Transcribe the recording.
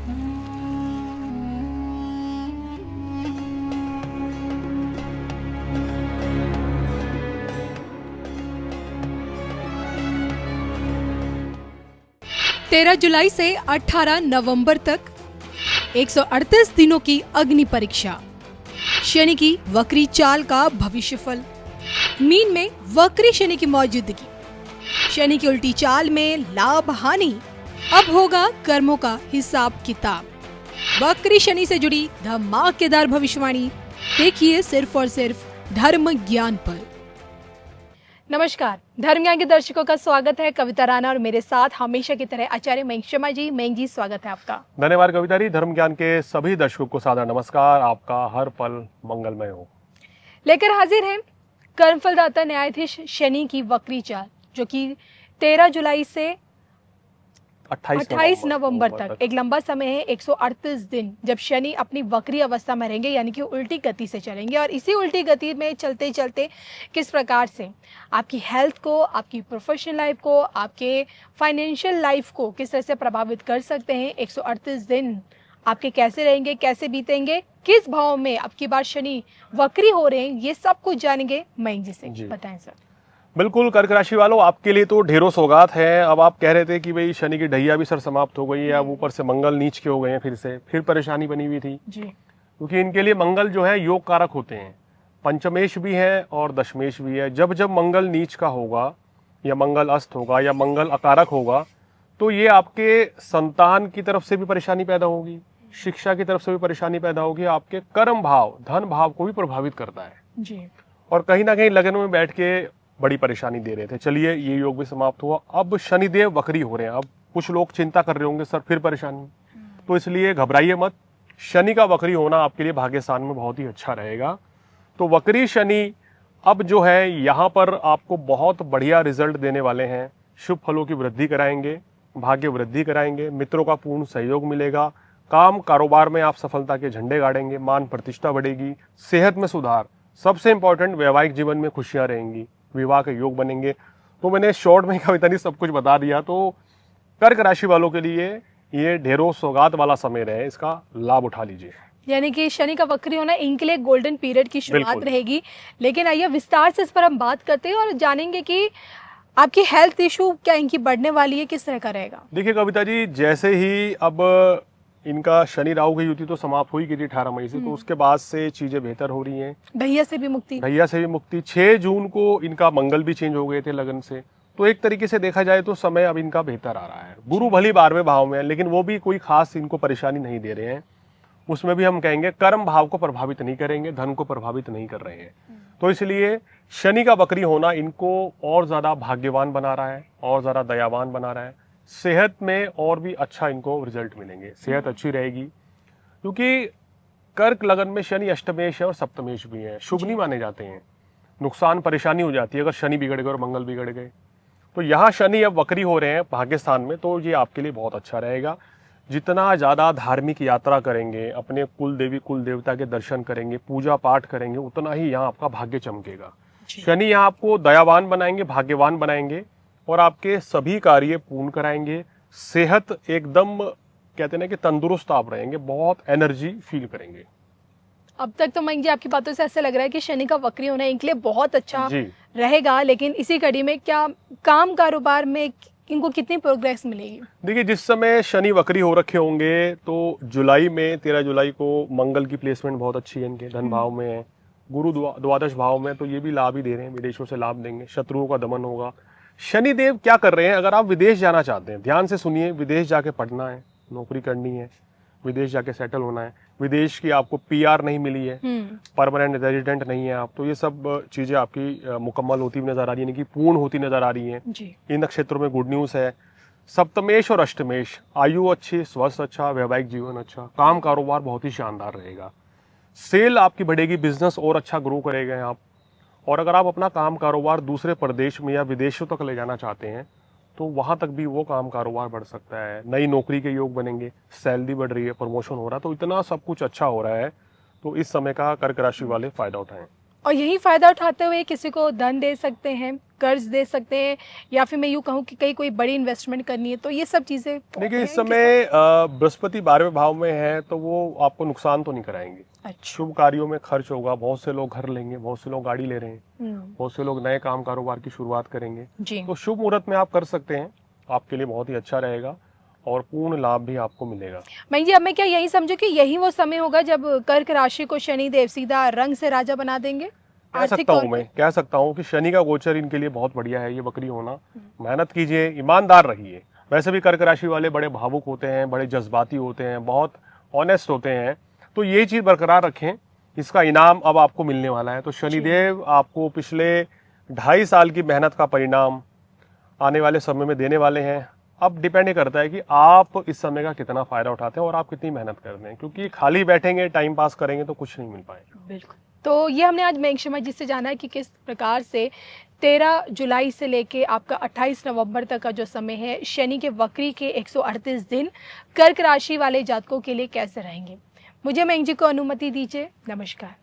तेरह जुलाई से 18 नवंबर तक 138 दिनों की अग्नि परीक्षा। शनि की वक्री चाल का भविष्यफल। मीन में वक्री शनि की मौजूदगी। शनि की उल्टी चाल में लाभ हानि। अब होगा कर्मों का हिसाब किताब। वक्री शनि से जुड़ी धमाकेदार भविष्यवाणी देखिए सिर्फ और सिर्फ धर्म ज्ञान पर। नमस्कार, धर्म ज्ञान के दर्शकों का स्वागत है। कविता राणा और मेरे साथ हमेशा की तरह आचार्य मयंक शर्मा जी। मयंक जी, स्वागत है आपका। धन्यवाद कविता जी। धर्म ज्ञान के सभी दर्शकों को सादर नमस्कार। आपका हर पल मंगलमय हो। लेकर हाजिर हैं कर्मफलदाता न्यायाधीश शनि की वक्री चाल, जो कि 13 जुलाई से 28 नवंबर तक एक लंबा समय है। 138 दिन जब शनि अपनी वक्री अवस्था में रहेंगे, यानी कि उल्टी गति से चलेंगे। और इसी उल्टी गति में चलते चलते किस प्रकार से आपकी हेल्थ को, आपकी प्रोफेशनल लाइफ को, आपके फाइनेंशियल लाइफ को किस तरह से प्रभावित कर सकते हैं। 138 दिन आपके कैसे रहेंगे, कैसे बीतेंगे, किस भाव में आपकी बार शनि वक्री हो रहे हैं, ये सब कुछ जानेंगे मयंक जी से। बताएं सर। बिल्कुल, कर्क राशि वालों, आपके लिए तो ढेरों सौगात है। अब आप कह रहे थे कि भाई शनि की ढैया भी सर समाप्त हो गई है, अब ऊपर से मंगल नीच के हो गए हैं, फिर परेशानी बनी हुई थी जी। क्योंकि इनके लिए मंगल जो है योग कारक होते हैं। पंचमेश भी है और दशमेश भी है। जब जब मंगल नीच का होगा या मंगल अस्त होगा या मंगल अकारक होगा तो ये आपके संतान की तरफ से भी परेशानी पैदा होगी, शिक्षा की तरफ से भी परेशानी पैदा होगी, आपके कर्म भाव, धन भाव को भी प्रभावित करता है जी। और कहीं ना कहीं लगन में बैठ के बड़ी परेशानी दे रहे थे। चलिए, ये योग भी समाप्त हुआ। अब शनिदेव वक्री हो रहे हैं। अब कुछ लोग चिंता कर रहे होंगे, सर फिर परेशानी, तो इसलिए घबराइए मत। शनि का वक्री होना आपके लिए भाग्य स्थान में बहुत ही अच्छा रहेगा। तो वक्री शनि अब जो है यहाँ पर आपको बहुत बढ़िया रिजल्ट देने वाले हैं। शुभ फलों की वृद्धि कराएंगे, भाग्य वृद्धि कराएंगे, मित्रों का पूर्ण सहयोग मिलेगा, काम कारोबार में आप सफलता के झंडे गाड़ेंगे, मान प्रतिष्ठा बढ़ेगी, सेहत में सुधार, सबसे इंपॉर्टेंट वैवाहिक जीवन में खुशियां रहेंगी, विवाह के योग बनेंगे। तो मैंने शॉर्ट में कविता नहीं सब कुछ बता दिया। तो कर्क राशि वालों के लिए ये ढेरों सौगात वाला समय रहे, इसका लाभ उठा लीजिए। यानी कि शनि का वक्री होना इनके लिए गोल्डन पीरियड की शुरुआत रहेगी। लेकिन आइए विस्तार से इस पर हम बात करते हैं और जानेंगे कि आपकी हेल्थ इशू क्या इनकी बढ़ने वाली है, किस तरह का रहेगा। देखिए कविता जी, जैसे ही अब इनका शनि राहु की युति तो समाप्त हो ही गई थी 18 मई से, तो उसके बाद से चीजें बेहतर हो रही हैं। ढैया से भी मुक्ति। 6 जून को इनका मंगल भी चेंज हो गए थे लगन से। तो एक तरीके से देखा जाए तो समय अब इनका बेहतर आ रहा है। गुरु भली 12वें भाव में है, लेकिन वो भी कोई खास इनको परेशानी नहीं दे रहे हैं। उसमें भी हम कहेंगे कर्म भाव को प्रभावित नहीं करेंगे, धन को प्रभावित नहीं कर रहे हैं। तो इसलिए शनि का वक्री होना इनको और ज्यादा भाग्यवान बना रहा है, और ज्यादा दयावान बना रहा है। सेहत में और भी अच्छा इनको रिजल्ट मिलेंगे, सेहत अच्छी रहेगी। क्योंकि कर्क लगन में शनि अष्टमेश है और सप्तमेश भी है, शुभ नहीं माने जाते हैं। नुकसान परेशानी हो जाती है अगर शनि बिगड़ गए और मंगल बिगड़ गए। तो यहाँ शनि अब वक्री हो रहे हैं भाग्य स्थान में, तो ये आपके लिए बहुत अच्छा रहेगा। जितना ज़्यादा धार्मिक यात्रा करेंगे, अपने कुल देवी कुल देवता के दर्शन करेंगे, पूजा पाठ करेंगे, उतना ही यहाँ आपका भाग्य चमकेगा। शनि यहाँ आपको दयावान बनाएंगे, भाग्यवान बनाएंगे और आपके सभी कार्य पूर्ण कराएंगे। सेहत एकदम कहते हैं ना कि तंदुरुस्त आप रहेंगे, बहुत एनर्जी फील करेंगे। अब तक तो मयंक जी आपकी बातों से ऐसा लग रहा है कि शनि का वक्री होना इनके लिए बहुत अच्छा रहेगा। लेकिन इसी कड़ी में क्या काम कारोबार में इनको कितनी प्रोग्रेस मिलेगी? देखिए, जिस समय शनि वक्री हो रखे होंगे तो जुलाई में 13 जुलाई को मंगल की प्लेसमेंट बहुत अच्छी है इनके, धन भाव में है, गुरु द्वादश भाव में, तो ये भी लाभ ही दे रहे हैं, विदेशों से लाभ देंगे, शत्रुओं का दमन होगा। शनिदेव क्या कर रहे हैं, अगर आप विदेश जाना चाहते हैं, ध्यान से सुनिए, विदेश जाके पढ़ना है, नौकरी करनी है, विदेश जाके सेटल होना है, विदेश की आपको पीआर नहीं मिली है, परमानेंट रेजिडेंट नहीं है आप, तो ये सब चीजें आपकी मुकम्मल होती हुई नजर आ रही है, कि पूर्ण होती नजर आ रही है। इन नक्षत्रों में गुड न्यूज है। सप्तमेश और अष्टमेश, आयु अच्छी, स्वास्थ्य अच्छा, वैवाहिक जीवन अच्छा, काम कारोबार बहुत ही शानदार रहेगा, सेल आपकी बढ़ेगी, बिजनेस और अच्छा ग्रो करेगा आप। और अगर आप अपना काम कारोबार दूसरे प्रदेश में या विदेशों तक ले जाना चाहते हैं तो वहां तक भी वो काम कारोबार बढ़ सकता है। नई नौकरी के योग बनेंगे, सैलरी बढ़ रही है, प्रमोशन हो रहा है, तो इतना सब कुछ अच्छा हो रहा है। तो इस समय का कर्क राशि वाले फायदा उठाएं। और यही फ़ायदा उठाते हुए किसी को धन दे सकते हैं, कर्ज दे सकते हैं, या फिर मैं यूँ कहूँ कि कहीं कोई बड़ी इन्वेस्टमेंट करनी है तो ये सब चीज़ें देखिए इस हैं इनके समय बृहस्पति 12वें भाव में है तो वो आपको नुकसान तो नहीं कराएंगे। साथ? अच्छा। शुभ कार्यों में खर्च होगा, बहुत से लोग घर लेंगे, बहुत से लोग गाड़ी ले रहे हैं, बहुत से लोग नए काम कारोबार की शुरुआत करेंगे। जी। तो शुभ मुहूर्त में आप कर सकते हैं, आपके लिए बहुत ही अच्छा रहेगा और पूर्ण लाभ भी आपको मिलेगा। मैं जी, अब मैं क्या यही समझूं कि यही वो समय होगा जब कर्क राशि को शनि देव सीधा रंग से राजा बना देंगे? आर्थिक तौर पे? मैं कह सकता हूँ कि शनि का गोचर इनके लिए बहुत बढ़िया है, ये वक्री होना। मेहनत कीजिए, ईमानदार रहिए। वैसे भी कर्क राशि वाले बड़े भावुक होते हैं, बड़े जज्बाती होते हैं, बहुत ऑनेस्ट होते हैं, तो ये चीज बरकरार रखें, इसका इनाम अब आपको मिलने वाला है। तो शनिदेव आपको पिछले 2.5 साल की मेहनत का परिणाम आने वाले समय में देने वाले हैं। अब डिपेंड करता है कि आप इस समय का कितना फायदा उठाते हैं और आप कितनी मेहनत करते हैं, क्योंकि खाली बैठेंगे टाइम पास करेंगे तो कुछ नहीं मिल पाएगा। बिल्कुल। तो ये हमने आज मेघ शर्मा जी से जाना है कि किस प्रकार से 13 जुलाई से लेके आपका 28 नवंबर तक का जो समय है, शनि के वक्री के 138 दिन कर्क राशि वाले जातकों के लिए कैसे रहेंगे। मुझे मेघ जी को अनुमति दीजिए। नमस्कार।